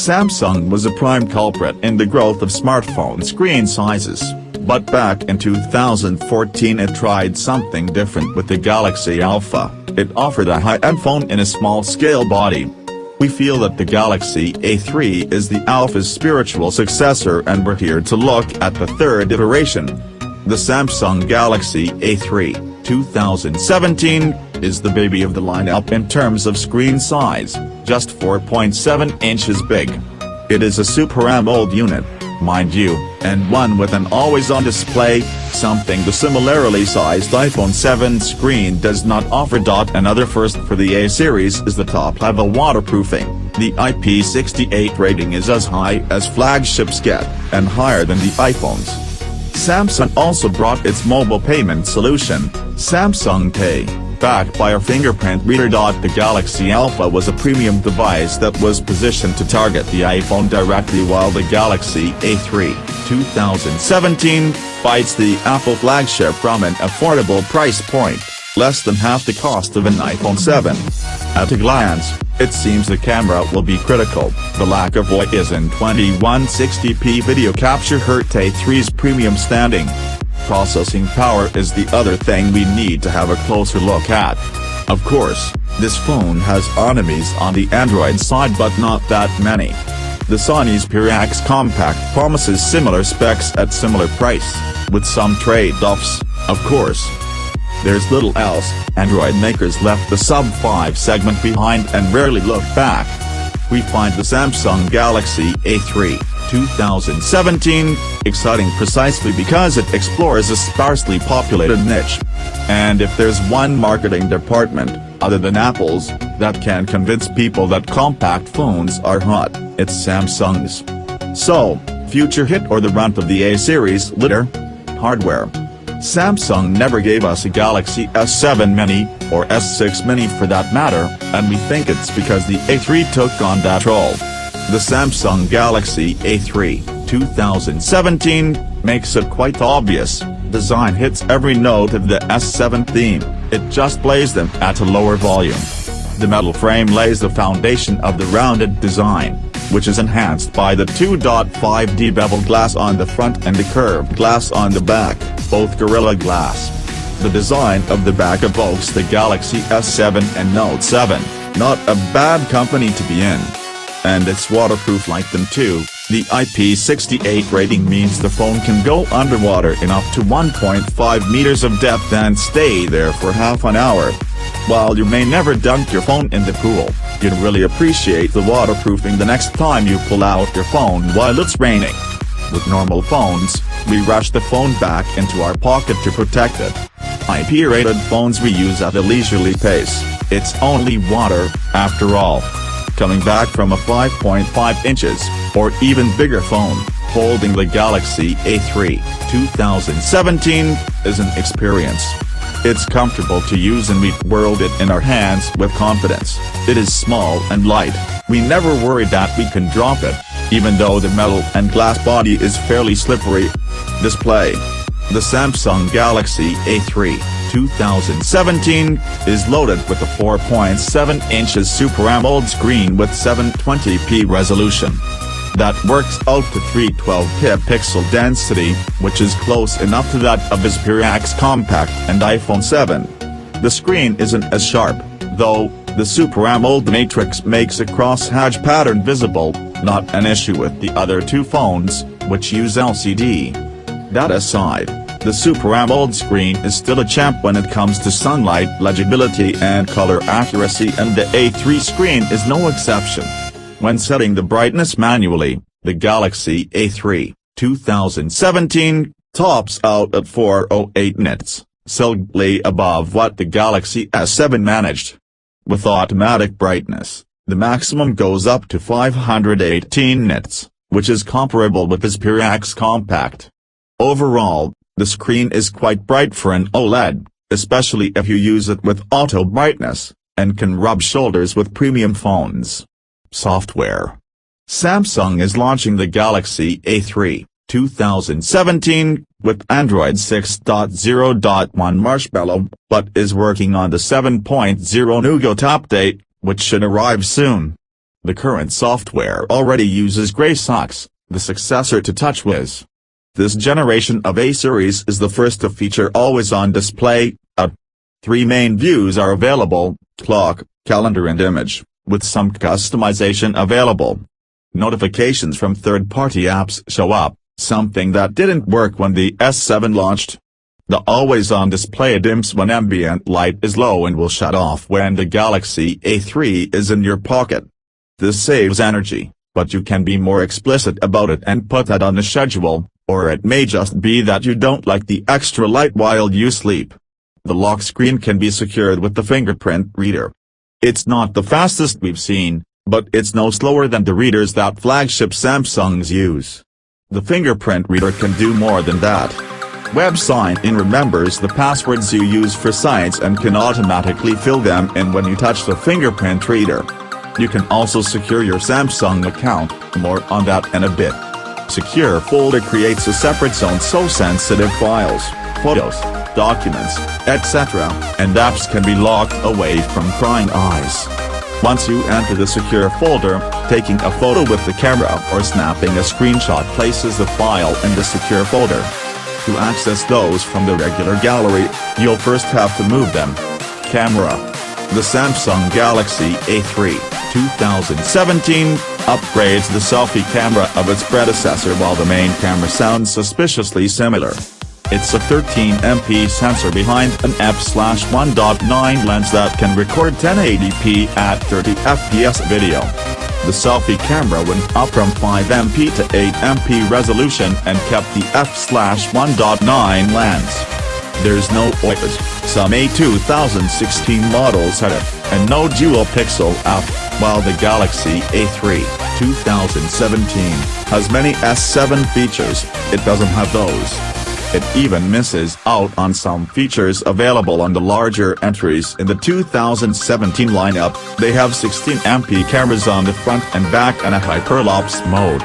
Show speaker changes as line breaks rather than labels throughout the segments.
Samsung was a prime culprit in the growth of smartphone screen sizes, but back in 2014 it tried something different with the Galaxy Alpha. It offered a high-end phone in a small-scale body. We feel that the Galaxy A3 is the Alpha's spiritual successor, and we're here to look at the third iteration. The Samsung Galaxy A3, 2017, is the baby of the lineup in terms of screen size, just 4.7 inches big. It is a Super AMOLED unit, mind you, and one with an always-on display, something the similarly sized iPhone 7 screen does not offer. Another first for the A series is the top-level waterproofing. The IP68 rating is as high as flagships get, and higher than the iPhones. Samsung also brought its mobile payment solution, Samsung Pay, backed by a fingerprint reader. The Galaxy Alpha was a premium device that was positioned to target the iPhone directly, while the Galaxy A3, 2017, fights the Apple flagship from an affordable price point, less than half the cost of an iPhone 7. At a glance, it seems the camera will be critical. The lack of OI is in 2160p video capture hurt A3's premium standing. Processing power is the other thing we need to have a closer look at. Of course, this phone has enemies on the Android side, but not that many. The Sony Xperia X Compact promises similar specs at similar price, with some trade-offs, of course. There's little else. Android makers left the sub-5 segment behind and rarely look back. We find the Samsung Galaxy A3, 2017, exciting precisely because it explores a sparsely populated niche. And if there's one marketing department, other than Apple's, that can convince people that compact phones are hot, it's Samsung's. So, future hit or the runt of the A series litter? Hardware. Samsung never gave us a Galaxy S7 Mini, or S6 Mini for that matter, and we think it's because the A3 took on that role. The Samsung Galaxy A3, 2017, makes it quite obvious. Design hits every note of the S7 theme, it just plays them at a lower volume. The metal frame lays the foundation of the rounded design, which is enhanced by the 2.5D beveled glass on the front and the curved glass on the back, both Gorilla Glass. The design of the back evokes the Galaxy S7 and Note 7, not a bad company to be in. And it's waterproof like them too. The IP68 rating means the phone can go underwater in up to 1.5 meters of depth and stay there for half an hour. While you may never dunk your phone in the pool, you'd really appreciate the waterproofing the next time you pull out your phone while it's raining. With normal phones, we rush the phone back into our pocket to protect it. IP-rated phones we use at a leisurely pace. It's only water, after all. Coming back from a 5.5 inches, or even bigger phone, holding the Galaxy A3, 2017, is an experience. It's comfortable to use and we whirled it in our hands with confidence. It is small and light, we never worried that we can drop it, even though the metal and glass body is fairly slippery. Display. The Samsung Galaxy A3, 2017, is loaded with a 4.7 inches Super AMOLED screen with 720p resolution. That works out to 312p pixel density, which is close enough to that of the Xperia X Compact and iPhone 7. The screen isn't as sharp, though. The Super AMOLED matrix makes a crosshatch pattern visible, not an issue with the other two phones, which use LCD. That aside, the Super AMOLED screen is still a champ when it comes to sunlight legibility and color accuracy, and the A3 screen is no exception. When setting the brightness manually, the Galaxy A3, 2017, tops out at 408 nits, slightly above what the Galaxy S7 managed. With automatic brightness, the maximum goes up to 518 nits, which is comparable with the Xperia X Compact. Overall, the screen is quite bright for an OLED, especially if you use it with auto brightness, and can rub shoulders with premium phones. Software. Samsung is launching the Galaxy A3, 2017, with Android 6.0.1 Marshmallow, but is working on the 7.0 Nougat update, which should arrive soon. The current software already uses GraySox, the successor to TouchWiz. This generation of A series is the first to feature always-on display. 3 main views are available: clock, calendar and image, with some customization available. Notifications from third-party apps show up, something that didn't work when the S7 launched. The always-on display dims when ambient light is low and will shut off when the Galaxy A3 is in your pocket. This saves energy, but you can be more explicit about it and put that on the schedule, or it may just be that you don't like the extra light while you sleep. The lock screen can be secured with the fingerprint reader. It's not the fastest we've seen, but it's no slower than the readers that flagship Samsungs use. The fingerprint reader can do more than that. Web sign-in remembers the passwords you use for sites and can automatically fill them in when you touch the fingerprint reader. You can also secure your Samsung account, more on that in a bit. Secure Folder creates a separate zone so sensitive files, photos, documents, etc., and apps can be locked away from prying eyes. Once you enter the secure folder, taking a photo with the camera or snapping a screenshot places the file in the secure folder. To access those from the regular gallery, you'll first have to move them. Camera. The Samsung Galaxy A3, 2017, upgrades the selfie camera of its predecessor while the main camera sounds suspiciously similar. It's a 13MP sensor behind an f/1.9 lens that can record 1080p at 30 fps video. The selfie camera went up from 5MP to 8MP resolution and kept the f/1.9 lens. There's no OIS, some A2016 models had it, and no dual-pixel app, while the Galaxy A3, 2017, has many S7 features. It doesn't have those. It even misses out on some features available on the larger entries in the 2017 lineup. They have 16MP cameras on the front and back and a hyperlapse mode.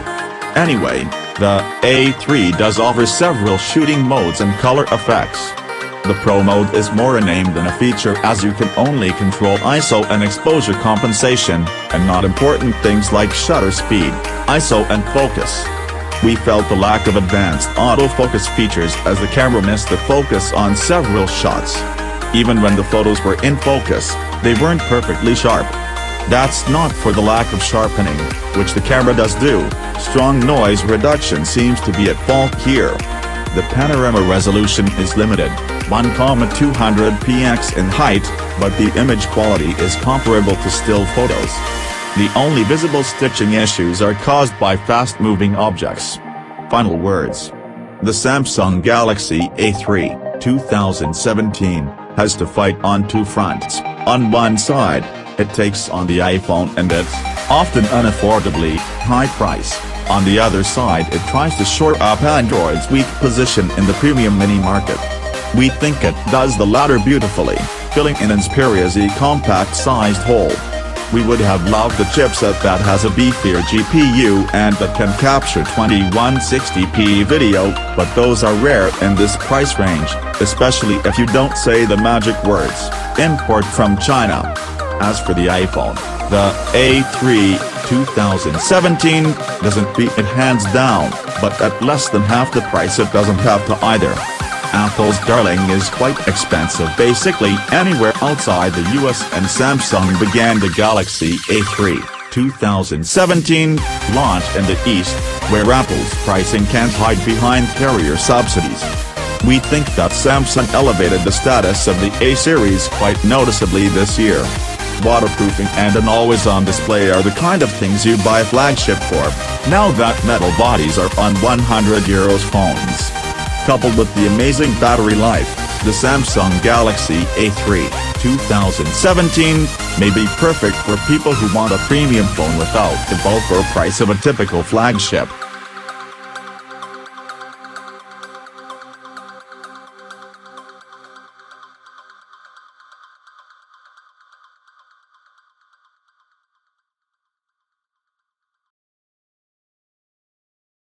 Anyway, the A3 does offer several shooting modes and color effects. The Pro mode is more a name than a feature, as you can only control ISO and exposure compensation, and not important things like shutter speed, ISO and focus. We felt the lack of advanced autofocus features as the camera missed the focus on several shots. Even when the photos were in focus, they weren't perfectly sharp. That's not for the lack of sharpening, which the camera does do. Strong noise reduction seems to be at fault here. The panorama resolution is limited, 1,200px in height, but the image quality is comparable to still photos. The only visible stitching issues are caused by fast-moving objects. Final words. The Samsung Galaxy A3, 2017, has to fight on 2 fronts. On one side, it takes on the iPhone and its, often unaffordably, high price. On the other side, it tries to shore up Android's weak position in the premium mini market. We think it does the latter beautifully, filling in Xperia's X Compact-sized hole. We would have loved the chipset that has a beefier GPU and that can capture 2160p video, but those are rare in this price range, especially if you don't say the magic words, import from China. As for the iPhone, the A3, 2017, doesn't beat it hands down, but at less than half the price it doesn't have to either. Apple's darling is quite expensive basically anywhere outside the US, and Samsung began the Galaxy A3, 2017, launch in the East, where Apple's pricing can't hide behind carrier subsidies. We think that Samsung elevated the status of the A series quite noticeably this year. Waterproofing and an always-on display are the kind of things you buy a flagship for, now that metal bodies are on €100 phones. Coupled with the amazing battery life, the Samsung Galaxy A3, 2017, may be perfect for people who want a premium phone without the bulk or price of a typical flagship.